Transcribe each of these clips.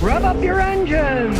Rev up your engines!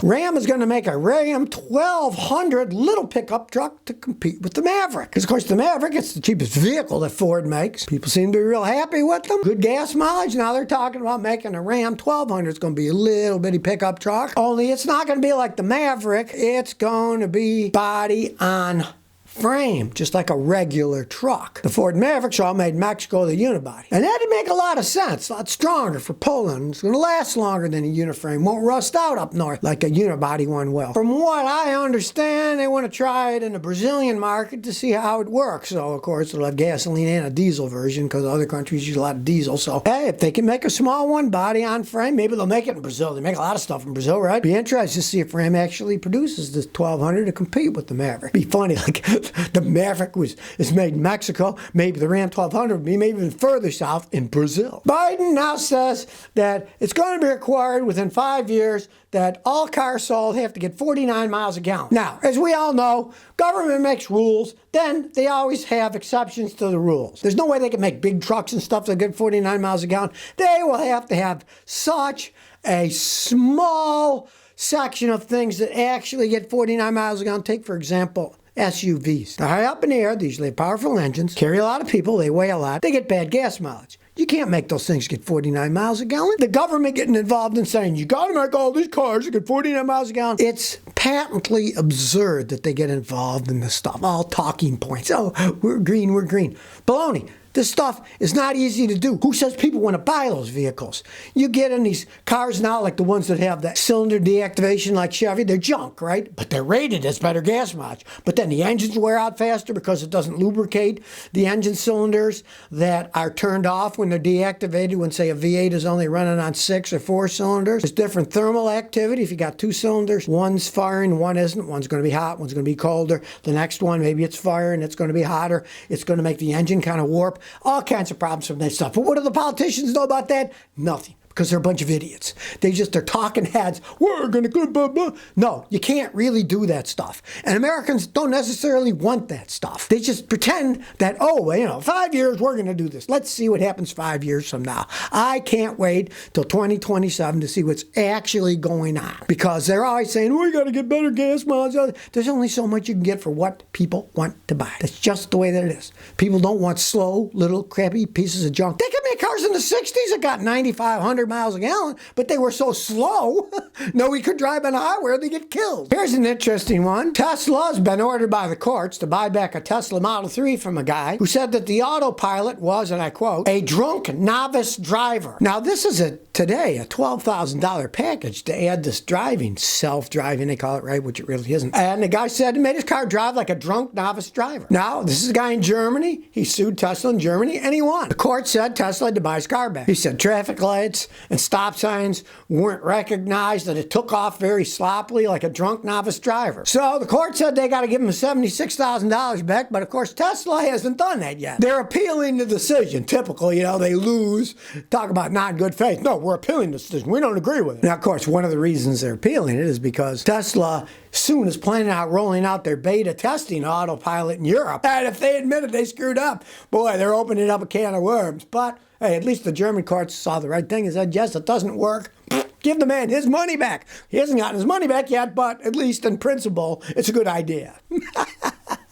Ram is going to make a Ram 1200 little pickup truck to compete with the Maverick. Because, of course, the Maverick, it's the cheapest vehicle that Ford makes. People seem to be real happy with them. Good gas mileage. Now they're talking about making a Ram 1200. It's going to be a little bitty pickup truck. Only it's not going to be like the Maverick. It's going to be body on frame, just like a regular truck. The Ford Mavericks are all made in Mexico, the unibody. And that'd make a lot of sense, a lot stronger for pulling. It's going to last longer than a uniframe, won't rust out up north like a unibody one will. From what I understand, they want to try it in the Brazilian market to see how it works. So, of course, they'll have gasoline and a diesel version because other countries use a lot of diesel. So, hey, if they can make a small one, body on frame, maybe they'll make it in Brazil. They make a lot of stuff in Brazil, right? Be interested to see if Ram actually produces this 1200 to compete with the Maverick. Be funny, like the Maverick is made in Mexico. Maybe the Ram 1200 would be maybe even further south in Brazil. Biden now says that it's going to be required within 5 years that all cars sold have to get 49 miles a gallon. Now, as we all know, government makes rules, then they always have exceptions to the rules. There's no way they can make big trucks and stuff that get 49 miles a gallon. They will have to have such a small section of things that actually get 49 miles a gallon. Take, for example, SUVs. They're high up in the air. They usually have powerful engines, carry a lot of people, they weigh a lot, they get bad gas mileage. You can't make those things get 49 miles a gallon. The government getting involved in saying, you got to make all these cars that get 49 miles a gallon. It's patently absurd that they get involved in this stuff. All talking points. Oh, we're green, we're green. Baloney. This stuff is not easy to do. Who says people want to buy those vehicles? You get in these cars now, like the ones that have that cylinder deactivation like Chevy, they're junk, right? But they're rated as better gas mileage. But then the engines wear out faster because it doesn't lubricate the engine cylinders that are turned off when they're deactivated, when, say, a V8 is only running on 6 or 4 cylinders. There's different thermal activity. If you got 2 cylinders, one's firing, one isn't. One's going to be hot, one's going to be colder. The next one, maybe it's firing, it's going to be hotter. It's going to make the engine kind of warp. All kinds of problems from that stuff. But what do the politicians know about that? Nothing. Because they're a bunch of idiots. They're talking heads. We're going to go blah, blah. No, you can't really do that stuff. And Americans don't necessarily want that stuff. They just pretend that, 5 years, we're going to do this. Let's see what happens 5 years from now. I can't wait till 2027 to see what's actually going on. Because they're always saying, we got to get better gas mileage. There's only so much you can get for what people want to buy. That's just the way that it is. People don't want slow, little, crappy pieces of junk. They could make cars in the 60s that got 9,500 miles a gallon, but they were so slow, nobody could drive on a highway or they get killed. Here's an interesting one. Tesla's been ordered by the courts to buy back a Tesla Model 3 from a guy who said that the autopilot was, and I quote, a drunk novice driver. Now, this is today a $12,000 package to add this driving, self-driving, they call it, right, which it really isn't. And the guy said he made his car drive like a drunk novice driver. Now, this is a guy in Germany. He sued Tesla in Germany, and he won. The court said Tesla had to buy his car back. He said traffic lights and stop signs weren't recognized, that it took off very sloppily like a drunk novice driver. So the court said they got to give him $76,000 back, but of course Tesla hasn't done that yet. They're appealing the decision. Typical, they lose. Talk about not in good faith. No, we're appealing the decision. We don't agree with it. Now, of course, one of the reasons they're appealing it is because Tesla soon is planning out rolling out their beta testing autopilot in Europe. And if they admitted they screwed up, boy, they're opening up a can of worms. But hey, at least the German courts saw the right thing and said, yes, it doesn't work. Give the man his money back. He hasn't gotten his money back yet, but at least in principle, it's a good idea.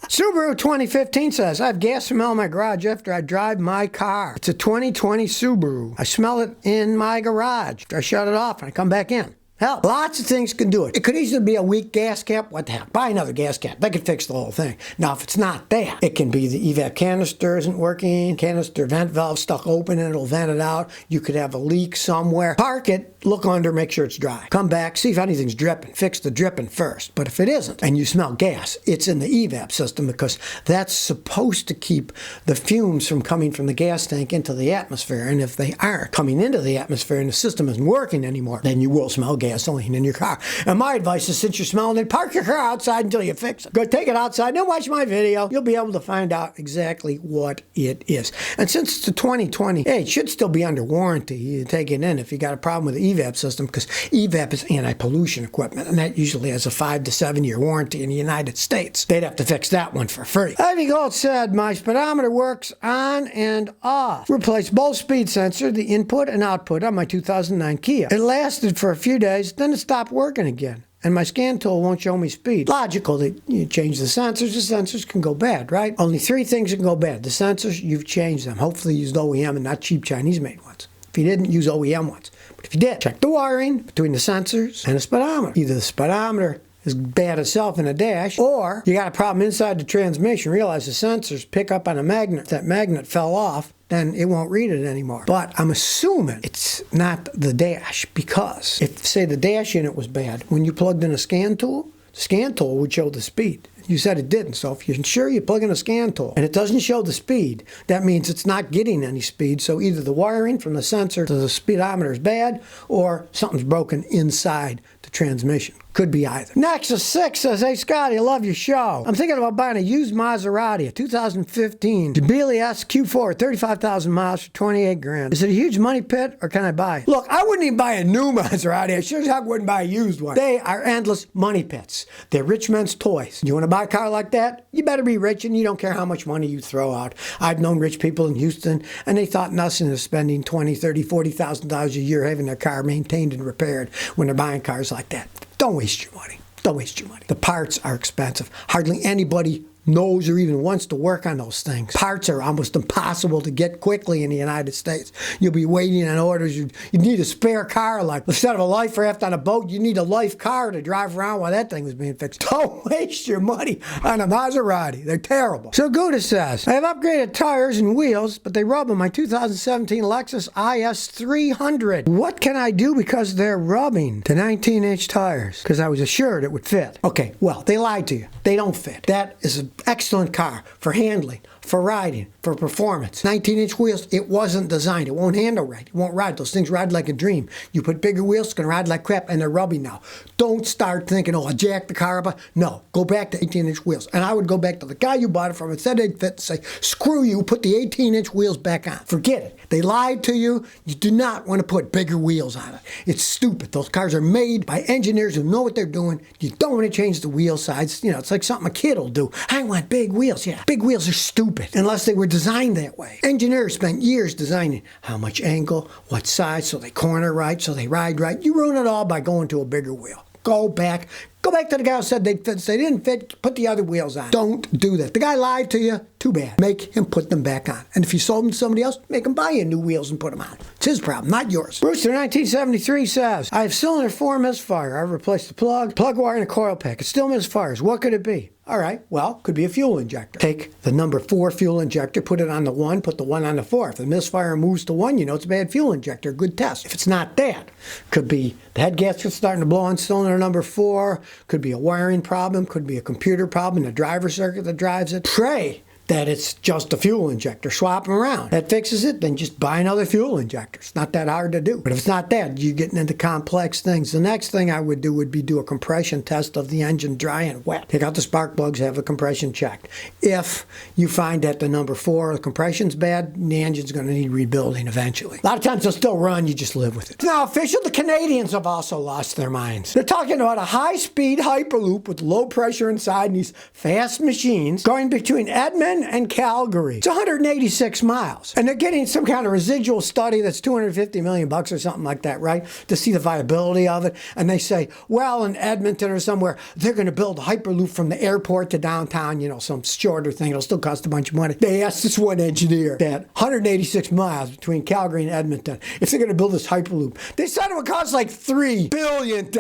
Subaru 2015 says, I have gas smell in my garage after I drive my car. It's a 2020 Subaru. I smell it in my garage. I shut it off and I come back in. Hell, lots of things can do it. It could easily be a weak gas cap. What the heck? Buy another gas cap. That could fix the whole thing. Now, if it's not that, it can be the evap canister isn't working, canister vent valve stuck open and it'll vent it out. You could have a leak somewhere. Park it, look under, make sure it's dry. Come back, see if anything's dripping. Fix the dripping first. But if it isn't, and you smell gas, it's in the evap system because that's supposed to keep the fumes from coming from the gas tank into the atmosphere. And if they are coming into the atmosphere and the system isn't working anymore, then you will smell gas. gasoline in your car. And my advice is, since you're smelling it, park your car outside until you fix it. Go take it outside, then watch my video. You'll be able to find out exactly what it is. And since it's a 2020, hey, it should still be under warranty. You take it in if you got a problem with the EVAP system, because EVAP is anti-pollution equipment, and that usually has a 5 to 7 year warranty in the United States. They'd have to fix that one for free. Ivy Gold said, my speedometer works on and off. Replaced both speed sensors, the input and output, on my 2009 Kia. It lasted for a few days, then it stopped working again. And my scan tool won't show me speed. Logical that you change the sensors can go bad, right? Only 3 things can go bad. The sensors, you've changed them. Hopefully you used OEM and not cheap Chinese-made ones. If you didn't, use OEM ones. But if you did, check the wiring between the sensors and the speedometer. Either the speedometer is bad itself in a dash, or you got a problem inside the transmission. Realize the sensors pick up on a magnet. If that magnet fell off, then it won't read it anymore. But I'm assuming it's not the dash, because if, say, the dash unit was bad, when you plugged in a scan tool, the scan tool would show the speed. You said it didn't, so if you're sure you plug in a scan tool and it doesn't show the speed, that means it's not getting any speed. So either the wiring from the sensor to the speedometer is bad, or something's broken inside the transmission. Could be either. Nexus 6 says, hey Scotty, I love your show. I'm thinking about buying a used Maserati, a 2015 Gerbili SQ4, 35,000 miles for 28 grand. Is it a huge money pit, or can I buy it? Look, I wouldn't even buy a new Maserati. I sure as heck wouldn't buy a used one. They are endless money pits. They're rich men's toys. You want to buy a car like that? You better be rich, and you don't care how much money you throw out. I've known rich people in Houston, and they thought nothing of spending $20,000, $30,000, $40,000 a year having their car maintained and repaired when they're buying cars like that. Don't waste your money. Don't waste your money. The parts are expensive. Hardly anybody knows or even wants to work on those things. Parts are almost impossible to get quickly in the United States. You'll be waiting on orders. You need a spare car. Like, instead of a life raft on a boat, you need a life car to drive around while that thing was being fixed. Don't waste your money on a Maserati. They're terrible. So Gouda says, I have upgraded tires and wheels, but they rub on my 2017 Lexus IS 300. What can I do because they're rubbing to 19-inch tires? Because I was assured it would fit. Okay, well, they lied to you. They don't fit. That is an excellent car for handling, for riding, for performance. 19-inch wheels, it wasn't designed. It won't handle right. It won't ride. Those things ride like a dream. You put bigger wheels, it's going to ride like crap, and they're rubbing now. Don't start thinking, oh, I'll jack the car up. No, go back to 18-inch wheels. And I would go back to the guy you bought it from and said they'd fit and say, screw you, put the 18-inch wheels back on. Forget it. They lied to you. You do not want to put bigger wheels on it. It's stupid. Those cars are made by engineers who know what they're doing. You don't want to change the wheel size. You know, it's like something a kid will do. I want big wheels. Yeah, big wheels are stupid unless they were designed that way. Engineers spent years designing how much angle, what size, so they corner right, so they ride right. You ruin it all by going to a bigger wheel. Go back to the guy who said they'd fit. They didn't fit, put the other wheels on. Don't do that. The guy lied to you, too bad. Make him put them back on. And if you sold them to somebody else, make him buy you new wheels and put them on. It's his problem, not yours. Brewster 1973 says, I have cylinder 4 misfire. I've replaced the plug wire, and a coil pack. It still misfires. What could it be? All right, well, could be a fuel injector. Take the number 4 fuel injector, put it on the 1, put the 1 on the 4. If the misfire moves to 1, you know it's a bad fuel injector. Good test. If it's not that, could be the head gasket starting to blow on cylinder number 4, could be a wiring problem, could be a computer problem, the driver circuit that drives it. Pray that it's just a fuel injector. Swap them around. That fixes it, then just buy another fuel injector. It's not that hard to do. But if it's not that, you're getting into complex things. The next thing I would do would be do a compression test of the engine dry and wet. Take out the spark plugs, have the compression checked. If you find that the number 4, the compression's bad, the engine's going to need rebuilding eventually. A lot of times they'll still run, you just live with it. Now, official, the Canadians have also lost their minds. They're talking about a high-speed Hyperloop with low pressure inside and these fast machines going between Edmonton and Calgary. It's 186 miles. And they're getting some kind of residual study that's $250 million or something like that, right? To see the viability of it. And they say, well, in Edmonton or somewhere, they're going to build a Hyperloop from the airport to downtown, you know, some shorter thing. It'll still cost a bunch of money. They asked this one engineer that 186 miles between Calgary and Edmonton, if they're going to build this Hyperloop, they said it would cost like $3 billion.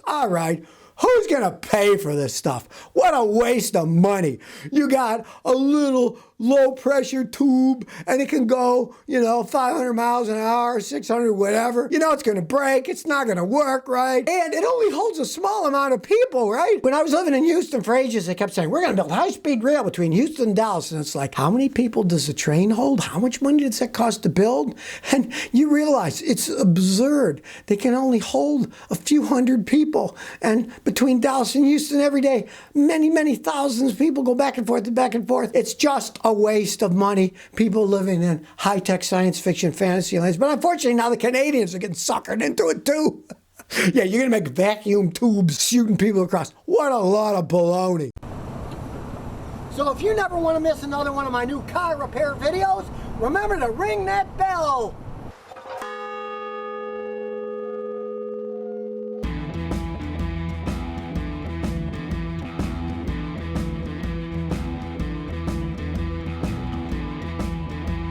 All right. Who's going to pay for this stuff? What a waste of money. You got a little low pressure tube, and it can go, 500 miles an hour, 600, whatever. It's going to break. It's not going to work, right? And it only holds a small amount of people, right? When I was living in Houston for ages, they kept saying, we're going to build high-speed rail between Houston and Dallas. And it's like, how many people does the train hold? How much money does that cost to build? And you realize it's absurd. They can only hold a few hundred people. And between Dallas and Houston every day, many, many thousands of people go back and forth and back and forth. It's just a waste of money. People living in high-tech science fiction fantasy lands. But unfortunately, now the Canadians are getting suckered into it too. Yeah, you're going to make vacuum tubes shooting people across. What a lot of baloney. So if you never want to miss another one of my new car repair videos, remember to ring that bell.